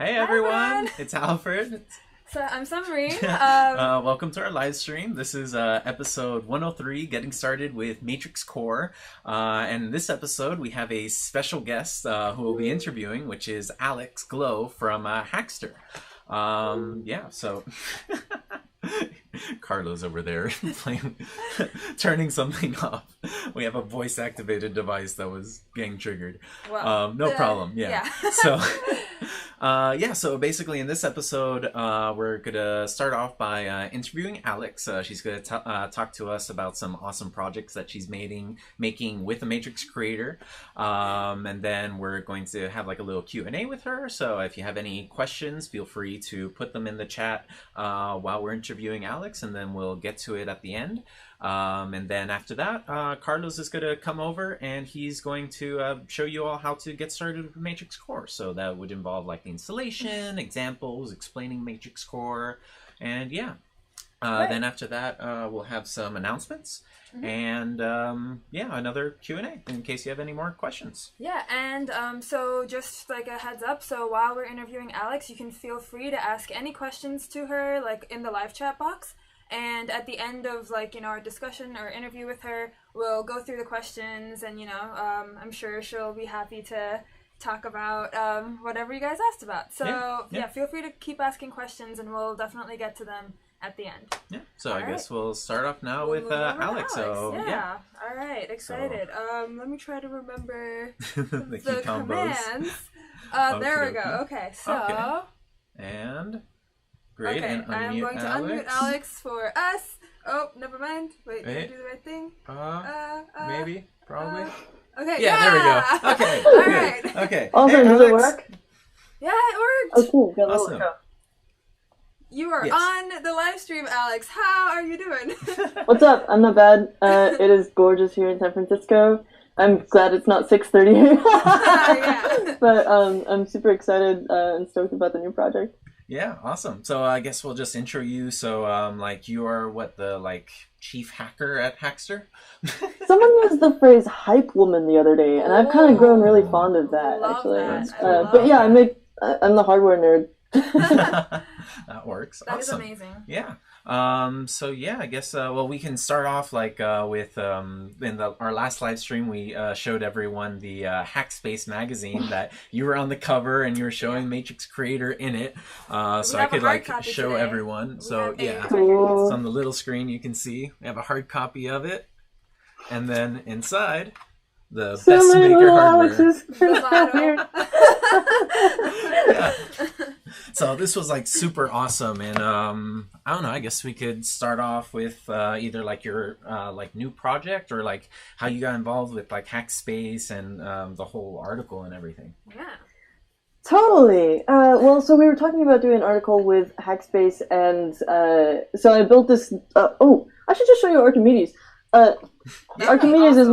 Hey Hi, everyone, everyone. it's Alfred. So I'm Summer. Welcome to our live stream. This is episode 103, getting started with Matrix Core. And in this episode, we have a special guest who we'll be interviewing, which is Alex Glow from Hackster. So Carlos over there playing, turning something off. We have a voice-activated device that was getting triggered. Well, no problem. Yeah. So basically in this episode, we're gonna start off by interviewing Alex. She's gonna talk to us about some awesome projects that she's making with the Matrix creator. And then we're going to have like a little Q&A with her. So if you have any questions, feel free to put them in the chat while we're interviewing Alex, and then we'll get to it at the end. And then after that, Carlos is going to come over and he's going to show you all how to get started with Matrix Core. So that would involve like the installation, examples, explaining Matrix Core, and yeah. Right. Then after that, we'll have some announcements and another Q&A in case you have any more questions. Yeah, and so just like a heads up, so while we're interviewing Alex, you can feel free to ask any questions to her, like in the live chat box. And at the end of our discussion or interview with her, we'll go through the questions, and I'm sure she'll be happy to talk about whatever you guys asked about. So yeah, feel free to keep asking questions, and we'll definitely get to them at the end. Yeah. So I guess we'll start off now with Alex. So yeah. All right. Excited. Let me try to remember the key combos. Commands. There we go. Okay. So. Okay. And. Great, okay, and I'm going to unmute Alex for us. Oh, never mind. Wait, did I do the right thing? Maybe, probably. Okay, yeah, there we go. Okay, all right. Okay. Also, does it work? Yeah, it worked. Oh, cool. Got awesome. You are on the live stream, Alex. How are you doing? What's up? I'm not bad. It is gorgeous here in San Francisco. I'm glad it's not 6:30 here. Yeah. But I'm super excited and stoked about the new project. Yeah, awesome. So I guess we'll just intro you. So you are the chief hacker at Hackster? Someone used the phrase "hype woman" the other day, and I've kind of grown really fond of that, actually. That. But yeah, I'm the hardware nerd. That works. That awesome. is amazing. Yeah. I guess we can start off with in our last live stream we showed everyone the Hackspace magazine that you were on the cover and you were showing Matrix Creator in it. So I could show everyone. So yeah, Cool. it's on the little screen you can see. We have a hard copy of it, and then inside the best maker hardware. Yeah. So this was super awesome, and I don't know. I guess we could start off with either your new project or how you got involved with Hackspace and the whole article and everything. Yeah. Totally. So we were talking about doing an article with Hackspace, and so I built this. I should just show you Archimedes. Archimedes is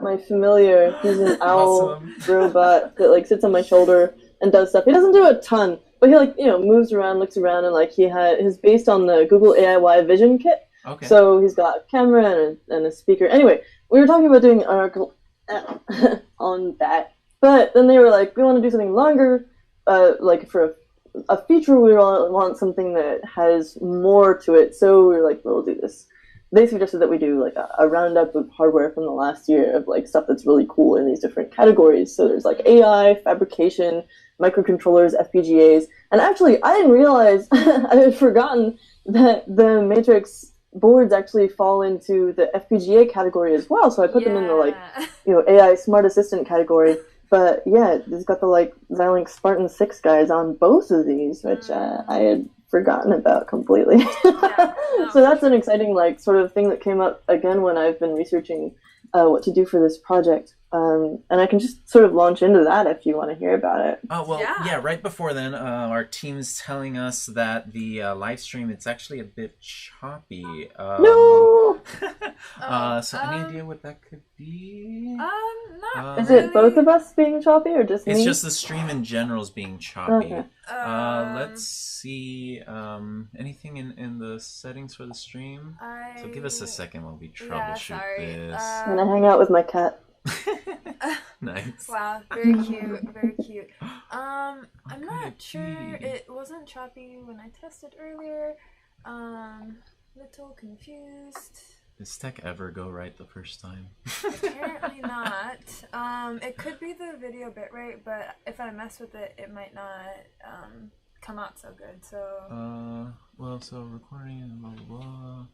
my familiar. He's an owl robot that sits on my shoulder and does stuff. He doesn't do a ton, but he moves around, looks around, and he's based on the Google AI Vision Kit. Okay. So he's got a camera and a speaker. Anyway, we were talking about doing an article on that, but then they were like, we want to do something longer, for a feature we want something that has more to it. So we were like, we'll do this. They suggested that we do a roundup of hardware from the last year of stuff that's really cool in these different categories. So there's AI, fabrication, microcontrollers, FPGAs, and actually I didn't realize I had forgotten that the Matrix boards actually fall into the FPGA category as well. So I put them in the AI smart assistant category. But yeah, it's got the Xilinx Spartan 6 guys on both of these, which I had forgotten about completely. So that's an exciting sort of thing that came up again when I've been researching what to do for this project. And I can just sort of launch into that if you want to hear about it. Oh, well, yeah, right before then, our team's telling us that the live stream, it's actually a bit choppy. No! So any idea what that could be? Not Is it both of us being choppy or just me? It's just the stream in general is being choppy. Okay. Let's see. Anything in the settings for the stream? So give us a second while we troubleshoot this. I'm going to hang out with my cat. Nice. Wow, very cute, very cute. I'm could not it sure. be? It wasn't choppy when I tested earlier. Little confused. Does tech ever go right the first time? Apparently not. It could be the video bitrate, but if I mess with it, it might not come out so good. So. Well, so recording and blah blah blah.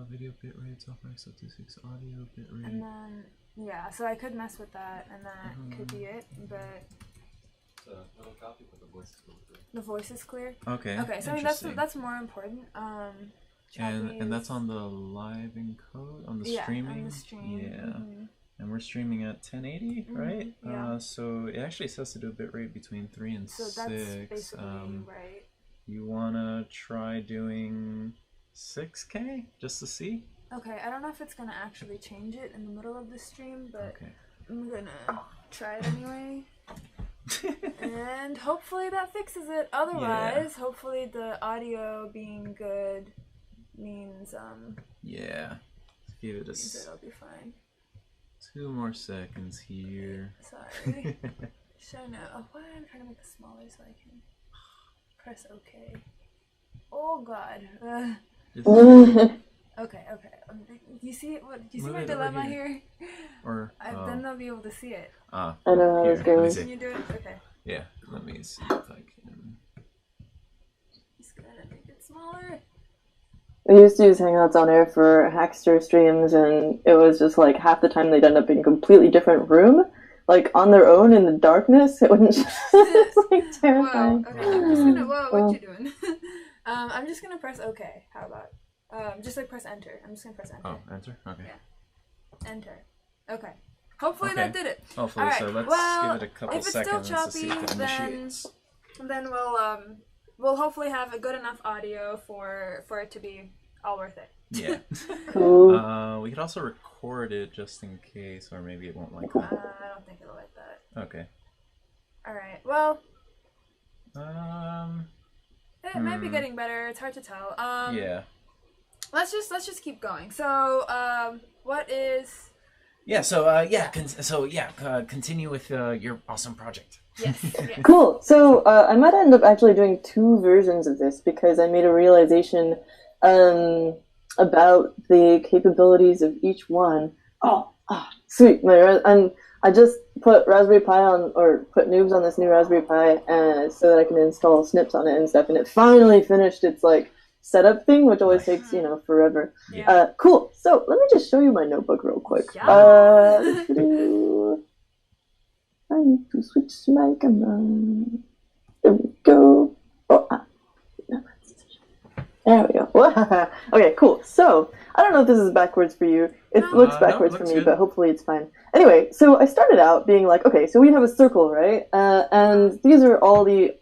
Video bitrate, software x56, audio bitrate. And then yeah, so I could mess with that, and that could be it. But So little copy, but the voice is really good. the voice is clear. Okay. Okay, so I mean that's more important. And that's on the live encode on the streaming. On the stream. Yeah. Mm-hmm. And we're streaming at 1080, right? Yeah. So it actually says to do a bitrate between 3 and 6. So that's basically right. You wanna try doing 6K just to see? Okay, I don't know if it's gonna actually change it in the middle of the stream, but Okay. I'm gonna try it anyway. And hopefully that fixes it. Otherwise, hopefully the audio being good means Yeah. Give it means it'll be fine. 2 more seconds here. Sorry. Should know. Oh, why I'm trying to make it smaller so I can press OK. Oh God. Okay. Do you see it? What? Do you see my dilemma here? Or then they'll be able to see it. I know how this goes. Can you do it? Okay. Yeah. Let me see if I can. Just gonna make it smaller. We used to use Hangouts on Air for Hackster streams, and it was just like half the time they'd end up in a completely different room, like on their own in the darkness. It wouldn't. It's like terrifying. Whoa, okay, I'm just gonna. Whoa, what you doing? I'm just gonna press OK. How about? Just like press enter. I'm just gonna press enter. Oh, enter? Okay. Yeah. Enter. Okay. Hopefully that did it. Hopefully, All right. so let's well, give it a couple if it's seconds still choppy, to see if it initiates. then we'll hopefully have a good enough audio for it to be all worth it. Yeah. Cool. We could also record it just in case, or maybe it won't like I that. don't think it'll like that. Okay. All right. Well, it might be hmm. getting better. It's hard to tell. Yeah. Let's just keep going. So, what is? Yeah. So continue with your awesome project. Yes. Cool. So I might end up actually doing 2 versions of this because I made a realization about the capabilities of each one. Oh, sweet. I just put Raspberry Pi on, or put noobs on this new Raspberry Pi so that I can install snips on it and stuff. And it finally finished its like setup thing, which always takes forever. Yeah. Cool. So let me just show you my notebook real quick. Yeah. I need to switch my camera. There we go. There we go. Okay, cool. So, I don't know if this is backwards for you. It looks backwards for me, good. but hopefully it's fine. Anyway, so I started out being like, okay, so we have a circle, right? And these are all the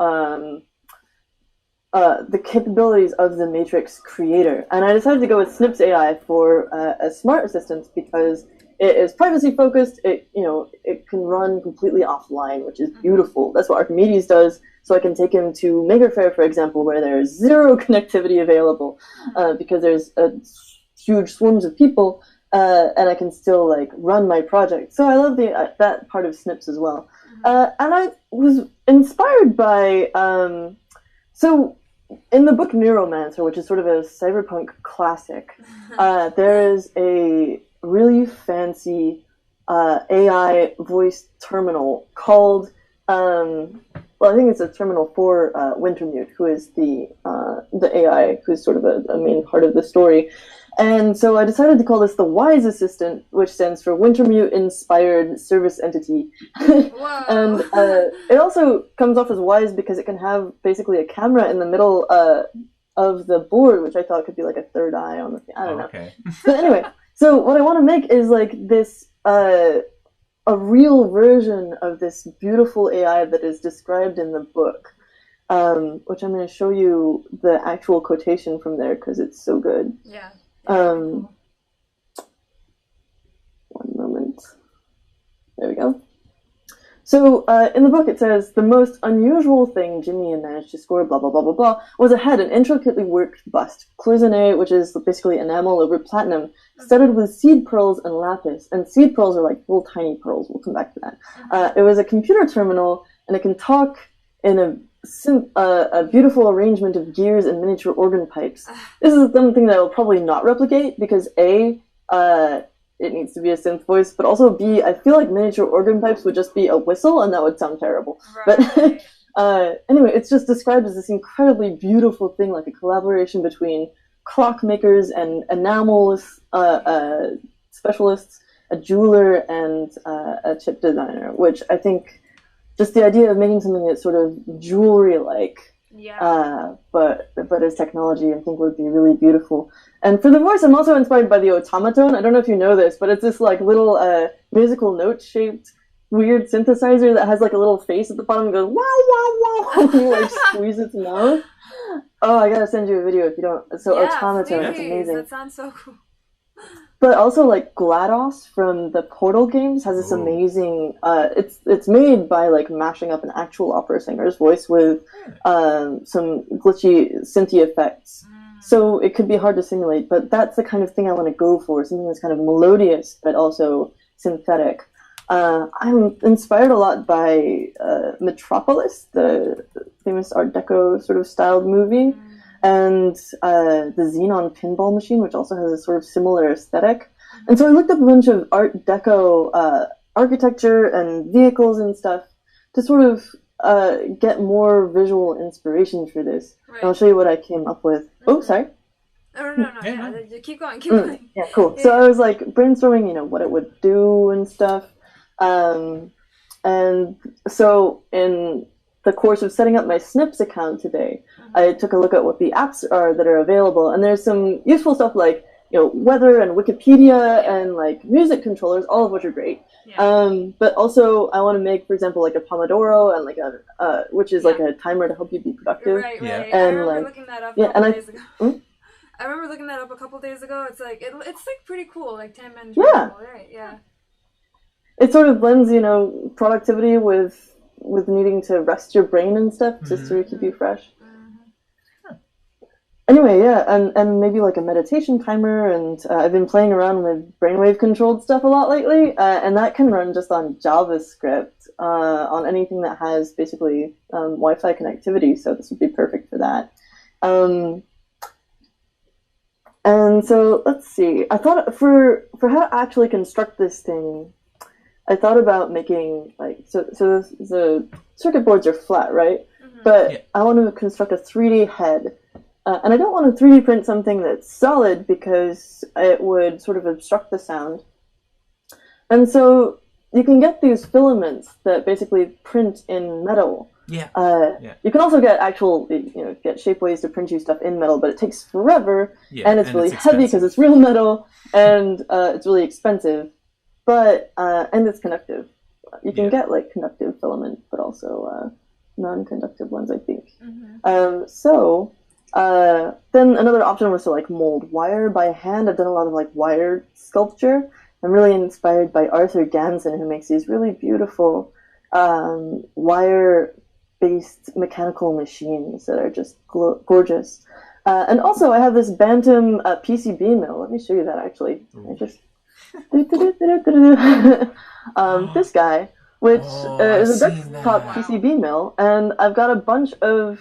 capabilities of the Matrix creator. And I decided to go with Snips AI for a smart assistant because it is privacy focused. It can run completely offline, which is beautiful. That's what Archimedes does. So I can take him to Maker Faire, for example, where there is zero connectivity available because there's huge swarms of people, and I can still like run my project. So I love that part of Snips as well. And I was inspired by so in the book Neuromancer, which is sort of a cyberpunk classic, there is a really fancy AI voice terminal called well, I think it's a terminal for Wintermute, who is the AI who's sort of a main part of the story. And so I decided to call this the Wise Assistant, which stands for Wintermute Inspired Service Entity. And it also comes off as wise because it can have basically a camera in the middle of the board, which I thought could be like a third eye on the... I don't know. Okay. But anyway, so what I want to make is like this... a real version of this beautiful AI that is described in the book, which I'm going to show you the actual quotation from there because it's so good. Yeah. One moment. There we go. So in the book it says, the most unusual thing Jimmy had managed to score, blah, blah, blah, blah, blah, was a head, an intricately worked bust, cloisonné, which is basically enamel over platinum, studded with seed pearls and lapis. And seed pearls are like little tiny pearls. We'll come back to that. It was a computer terminal, and it can talk in a beautiful arrangement of gears and miniature organ pipes. This is something that I will probably not replicate because A, it needs to be a synth voice, but also B, I feel like miniature organ pipes would just be a whistle, and that would sound terrible. Right. But anyway, it's just described as this incredibly beautiful thing, like a collaboration between clock makers and enamel specialists, a jeweler, and a chip designer, which I think just the idea of making something that's sort of jewelry-like, but as technology, I think would be really beautiful. And for the voice, I'm also inspired by the automaton. I don't know if you know this, but it's this like little musical note-shaped weird synthesizer that has like a little face at the bottom and goes wow wow wow when you like squeeze its mouth. Oh, I gotta send you a video if you don't. So automaton, it's amazing. That sounds so cool. But also, like, GLaDOS from the Portal games has this amazing... It's made by, like, mashing up an actual opera singer's voice with some glitchy synthy effects. So it could be hard to simulate, but that's the kind of thing I want to go for, something that's kind of melodious, but also synthetic. I'm inspired a lot by Metropolis, the famous Art Deco sort of styled movie. And the Xenon pinball machine, which also has a sort of similar aesthetic. And so I looked up a bunch of Art Deco architecture and vehicles and stuff to sort of get more visual inspiration for this. Right. And I'll show you what I came up with. Oh, sorry. No. Yeah. Keep going. Yeah, cool. Yeah. So I was like brainstorming, what it would do and stuff. And so in the course of setting up my Snips account today, I took a look at what the apps are that are available, and there's some useful stuff like weather and Wikipedia and like music controllers, all of which are great. Yeah. But also I want to make, for example, like a Pomodoro and like a which is like a timer to help you be productive. Right. Yeah. And I remember looking that up a couple days ago. I remember looking that up a couple days ago. It's like it's like pretty cool, like 10 minutes. Yeah. Right. Yeah. It sort of blends, productivity with needing to rest your brain and stuff just to keep you fresh. Anyway, yeah, and maybe like a meditation timer, and I've been playing around with brainwave controlled stuff a lot lately, and that can run just on JavaScript, on anything that has basically Wi-Fi connectivity, so this would be perfect for that. And so, let's see, I thought for how to actually construct this thing, I thought about making, so the circuit boards are flat, right? But I want to construct a 3D head. And I don't want to 3D print something that's solid because it would sort of obstruct the sound. And so you can get these filaments that basically print in metal. Yeah. You can also get actual, get Shapeways to print you stuff in metal, but it takes forever, and it's really heavy because it's real metal, and it's really expensive. But and it's conductive. You can get like conductive filament, but also non-conductive ones, I think. Then another option was to like mold wire by hand. I've done a lot of like wire sculpture. I'm really inspired by Arthur Ganson, who makes these really beautiful wire-based mechanical machines that are just gorgeous. And also, I have this Bantam PCB mill. Let me show you that actually. I just this guy, which is a desktop PCB mill, and I've got a bunch of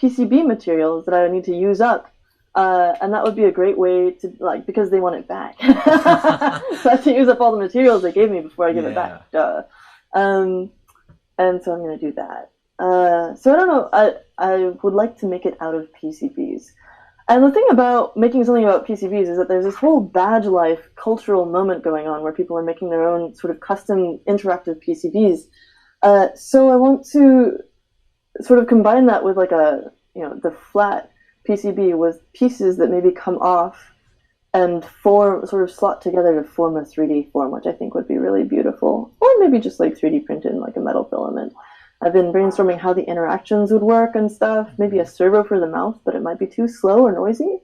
PCB materials that I need to use up, and that would be a great way to because they want it back. So I have to use up all the materials they gave me before I give it back. Duh. And so I'm going to do that. So I don't know. I would like to make it out of PCBs. And the thing about making something about PCBs is that there's this whole badge life cultural moment going on where people are making their own sort of custom interactive PCBs. So I want to sort of combine that with like the flat PCB with pieces that maybe come off and sort of slot together to form a 3D form, which I think would be really beautiful. Or maybe just like 3D print in like a metal filament. I've been brainstorming how the interactions would work and stuff. Maybe a servo for the mouth, but it might be too slow or noisy.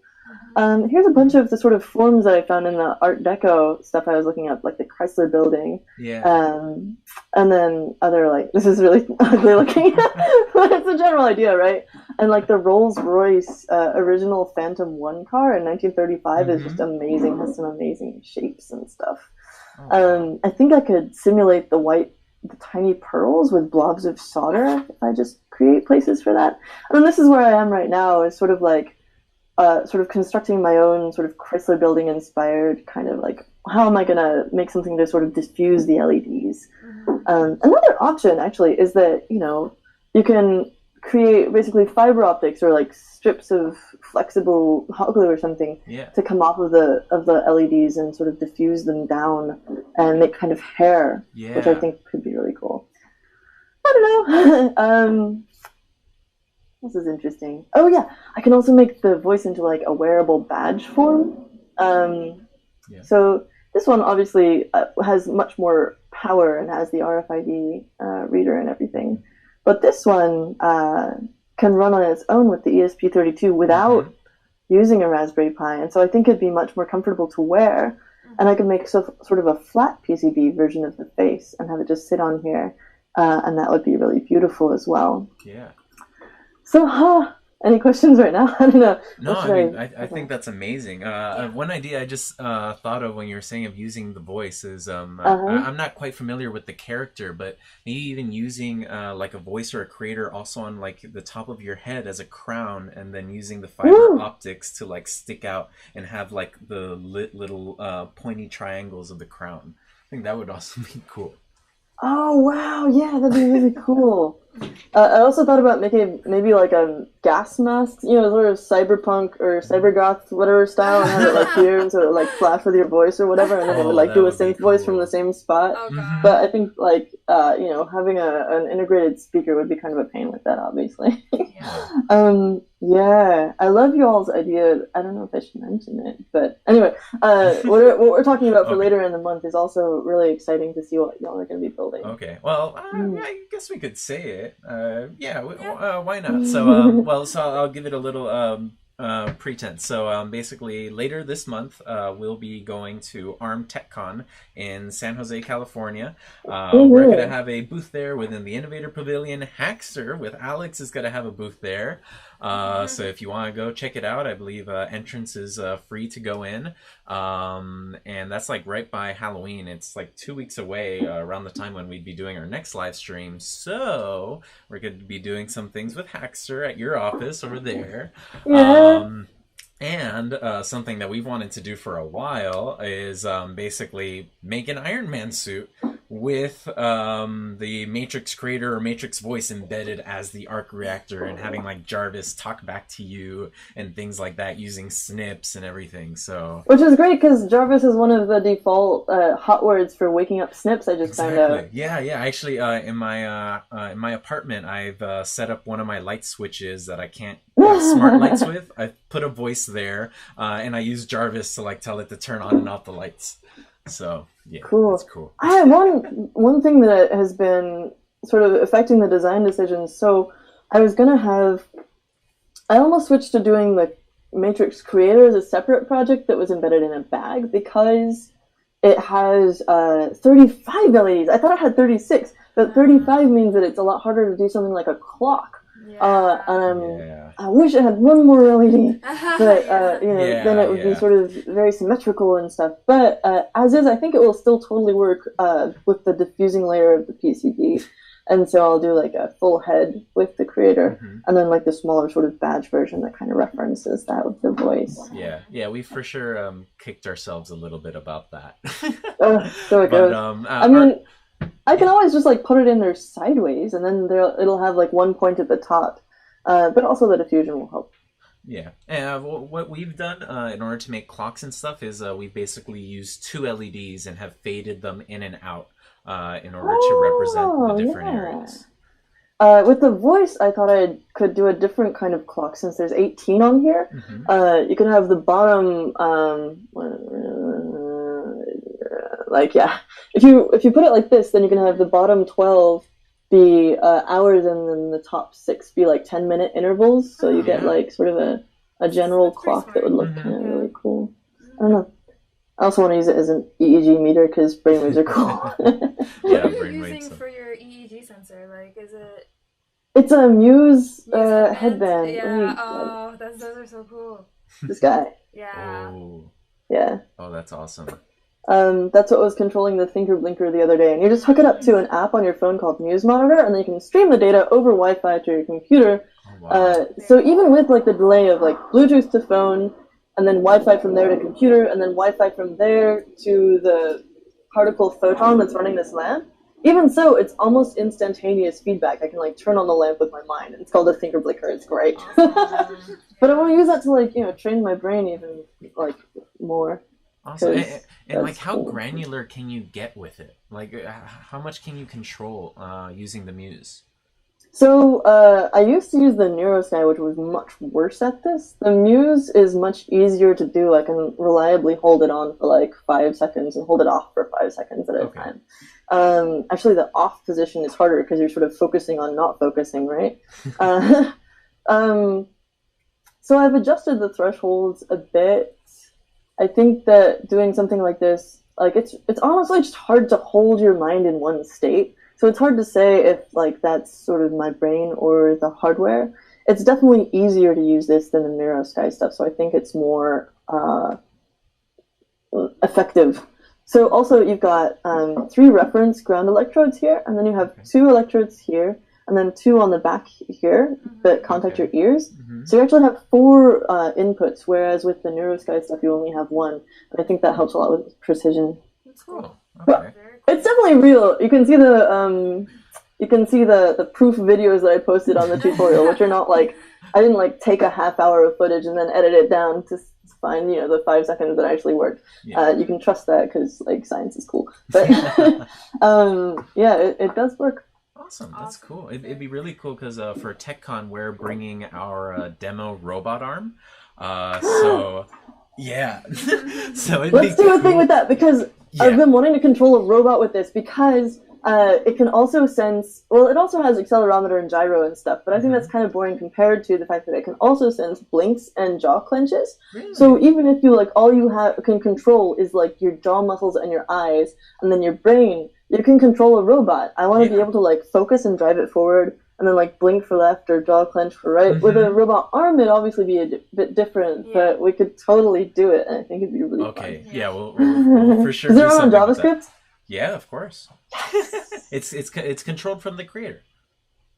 Here's a bunch of the sort of forms that I found in the Art Deco stuff I was looking at, like the Chrysler Building. Yeah. And then other, like, this is really ugly looking, but it's a general idea, right? And like the Rolls-Royce original Phantom 1 car in 1935 is just amazing, has some amazing shapes and stuff. Oh, wow. I think I could simulate the tiny pearls with blobs of solder if I just create places for that. And this is where I am right now, is sort of like sort of constructing my own sort of Chrysler Building inspired kind of like, how am I going to make something to sort of diffuse the LEDs? Another option actually is that, you can create basically fiber optics or like strips of flexible hot glue or something to come off of the LEDs and sort of diffuse them down and make kind of hair, which I think could be really cool. I don't know. This is interesting. Oh yeah, I can also make the voice into like a wearable badge form. So this one obviously has much more power and has the RFID reader and everything. But this one can run on its own with the ESP32 without using a Raspberry Pi. And so I think it'd be much more comfortable to wear. And I could make sort of a flat PCB version of the face and have it just sit on here. And that would be really beautiful as well. Yeah. So, any questions right now? I don't know. No, I think that's amazing. One idea I just thought of when you were saying of using the voice is I'm not quite familiar with the character, but maybe even using like a voice or a creator also on like the top of your head as a crown, and then using the fiber optics to like stick out and have like the little pointy triangles of the crown. I think that would also be cool. Oh wow, yeah, that'd be really cool. I also thought about making maybe like a gas mask, sort of cyberpunk or cybergoth, whatever style, and have it like here and sort of like flash with your voice or whatever, and then it would like do a synth voice from the same spot. Oh, but I think like having an integrated speaker would be kind of a pain with that, obviously. Yeah, I love y'all's idea. I don't know if I should mention it, but anyway, what we're talking about for later in the month is also really exciting to see what y'all are going to be building. Okay, well, I guess we could say it. Why not? So, so I'll give it a little pretense. So basically later this month we'll be going to ARM TechCon in San Jose, California. We're going to have a booth there within the Innovator Pavilion. Hackster with Alex is going to have a booth there. So if you want to go check it out, I believe entrance is free to go in. And that's like right by Halloween. It's like 2 weeks away, around the time when we'd be doing our next live stream. So we're going to be doing some things with Hackster at your office over there. And something that we've wanted to do for a while is basically make an Iron Man suit with the Matrix creator or Matrix voice embedded as the arc reactor, and having like Jarvis talk back to you and things like that using snips and everything. So, which is great because Jarvis is one of the default hot words for waking up snips. I just found out. Yeah. Actually, in my apartment, I've set up one of my light switches that I can't smart lights with. I put a voice there, and I use Jarvis to like tell it to turn on and off the lights. So yeah, cool. That's cool. I have one thing that has been sort of affecting the design decisions. So I almost switched to doing the Matrix Creator as a separate project that was embedded in a bag because it has 35 LEDs. I thought it had 36, but 35 means that it's a lot harder to do something like a clock. I wish it had one more LED, but then it would be sort of very symmetrical and stuff. But as is, I think it will still totally work with the diffusing layer of the PCB. And so I'll do like a full head with the creator, and then like the smaller sort of badge version that kind of references that with the voice. Yeah, we for sure kicked ourselves a little bit about that. So it goes. I mean, I can always just like put it in there sideways, and then it'll have like one point at the top. But also the diffusion will help. Yeah, and what we've done in order to make clocks and stuff is we basically use 2 LEDs and have faded them in and out in order to represent the different areas. With the voice, I thought I could do a different kind of clock since there's 18 on here. You can have the bottom, if you put it like this, then you can have the bottom 12 be hours, and then the top 6 be like 10-minute intervals. So you get like sort of a a general That's pretty clock that would look smart. kind of Yeah. really cool. I don't know. I also want to use it as an EEG meter because brainwaves are cool. Yeah, What are you brain using waves. for your EEG sensor? Like, is it It's a Muse Muse headband. Let Yeah. me Oh, those are so cool. this guy. Yeah. Oh, Yeah. oh, that's awesome. That's what was controlling the Thinker Blinker the other day. And you just hook it up to an app on your phone called Muse Monitor, and then you can stream the data over Wi-Fi to your computer. Oh, wow. So even with like the delay of like Bluetooth to phone, and then Wi-Fi from there to computer, and then Wi-Fi from there to the particle photon that's running this lamp, even so, it's almost instantaneous feedback. I can like turn on the lamp with my mind. It's called a Thinker Blinker. It's great. Awesome. But I want to use that to like train my brain even like more. Awesome. 'Cause And like, that's how cool. granular can you get with it? Like, how much can you control using the Muse? So I used to use the NeuroSky, which was much worse at this. The Muse is much easier to do. I can reliably hold it on for like 5 seconds and hold it off for 5 seconds at a Okay. time. Actually, the off position is harder because you're sort of focusing on not focusing, right? uh, so I've adjusted the thresholds a bit. I think that doing something like this, like it's honestly just hard to hold your mind in one state. So it's hard to say if like that's sort of my brain or the hardware. It's definitely easier to use this than the NeuroSky stuff. So I think it's more effective. So also you've got 3 reference ground electrodes here, and then you have 2 electrodes here, and then 2 on the back here that contact your ears. So you actually have 4 inputs, whereas with the NeuroSky stuff you only have 1. And I think that helps a lot with precision. That's cool. Cool. Okay. It's definitely real. You can see the proof videos that I posted on the tutorial, which are not like I didn't like take a half hour of footage and then edit it down to find the 5 seconds that actually worked. Yeah. You can trust that because like science is cool. But yeah, it does work. Awesome. That's cool. It'd be really cool because for TechCon we're bringing our demo robot arm. So yeah. So Let's do a thing with that because I've been wanting to control a robot with this because it can also sense. Well, it also has accelerometer and gyro and stuff, but I think that's kind of boring compared to the fact that it can also sense blinks and jaw clenches. Really? So even if you like all you can control is like your jaw muscles and your eyes, and then your brain, you can control a robot. I want to be able to like focus and drive it forward, and then like blink for left or jaw clench for right. With a robot arm, it'd obviously be a bit different, but we could totally do it, and I think it'd be really fun. Yeah, we'll for sure. Is do there on something with that. JavaScript? Yeah, of course. It's controlled from the creator.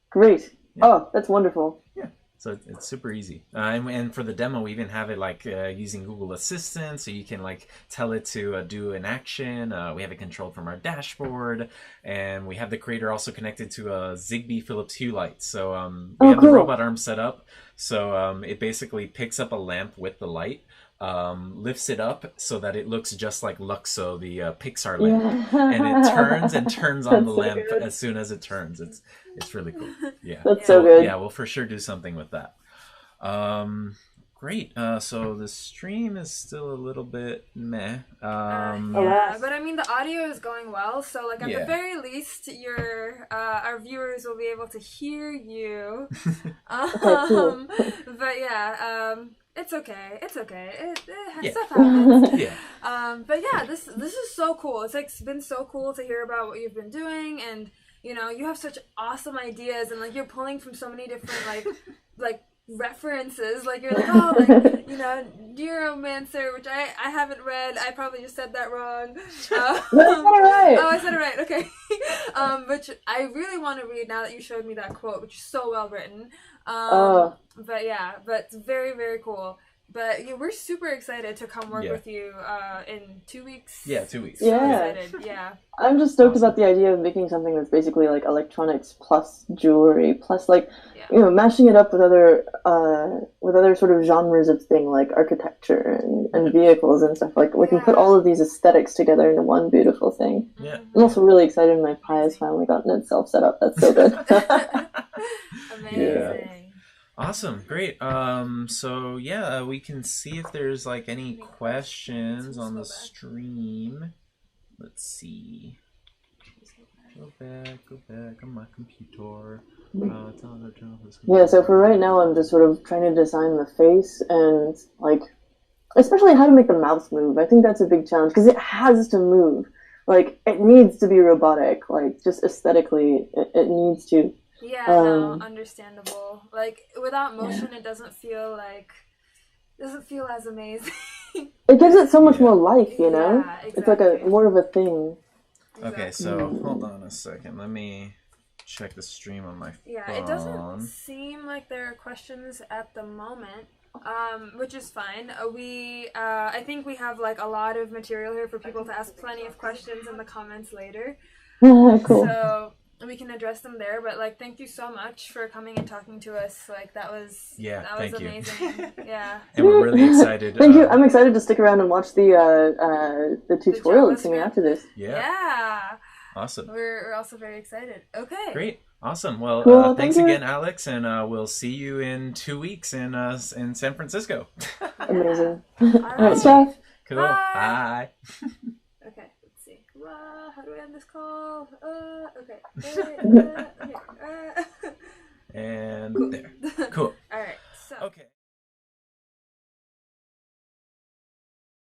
Great. Yeah. Oh, that's wonderful. Yeah. So it's super easy. And for the demo, we even have it like using Google Assistant, so you can like tell it to do an action. We have it controlled from our dashboard, and we have the creator also connected to a Zigbee Philips Hue light. So we have the robot arm set up. So it basically picks up a lamp with the light, lifts it up so that it looks just like Luxo, the Pixar lamp, and it turns on the lamp as soon as it turns. It's really cool. Yeah, that's so good. Yeah, we'll for sure do something with that. Great. So the stream is still a little bit meh. Yeah, but I mean the audio is going well, so like at Yeah. the very least, our viewers will be able to hear you. But yeah, it's okay. It's okay. Stuff happens. Yeah. But yeah, this is so cool. It's like been so cool to hear about what you've been doing, and you have such awesome ideas, and like you're pulling from so many different like references. Like you're like, oh, like Neuromancer, which I haven't read. I probably just said that wrong. Right. Oh, I said it right. Okay. Which I really want to read now that you showed me that quote, which is so well written. But yeah, but it's very, very cool. But yeah, we're super excited to come work with you in 2 weeks. Yeah, 2 weeks. Yeah. Excited. Yeah. I'm just stoked about the idea of making something that's basically like electronics plus jewelry plus like mashing it up with other sort of genres of thing like architecture and vehicles and stuff. Like we can put all of these aesthetics together into one beautiful thing. Yeah. I'm also really excited my Pi has finally gotten itself set up. That's so good. Amazing. Yeah. Awesome, great. So yeah, we can see if there's like any questions on the stream. Let's see. back on my computer. Yeah, so for right now, I'm just sort of trying to design the face and, like, especially how to make the mouth move. I think that's a big challenge because it has to move. Like, it needs to be robotic. Like, just aesthetically, it needs to. Yeah, no, understandable. Like, without motion, it doesn't feel as amazing. It gives it so much more life, you know? Yeah, exactly. It's like more of a thing. Okay, so hold on a second. Let me check the stream on my phone. Yeah, it doesn't seem like there are questions at the moment, which is fine. I think we have like a lot of material here for people to ask plenty of questions in the comments later. Cool. So we can address them there. But like, thank you so much for coming and talking to us. Like that was amazing. Yeah. And we're really excited. Thank you. I'm excited to stick around and watch the tutorial that's coming after this. Yeah. Awesome. We're also very excited. Okay. Great. Awesome. Well, cool, thanks again, Alex, and we'll see you in 2 weeks in San Francisco. Amazing. All right, ciao. Cool. Bye. Okay, let's see. How do I end this call? Okay. And cool. there. Cool. All right. So. Okay.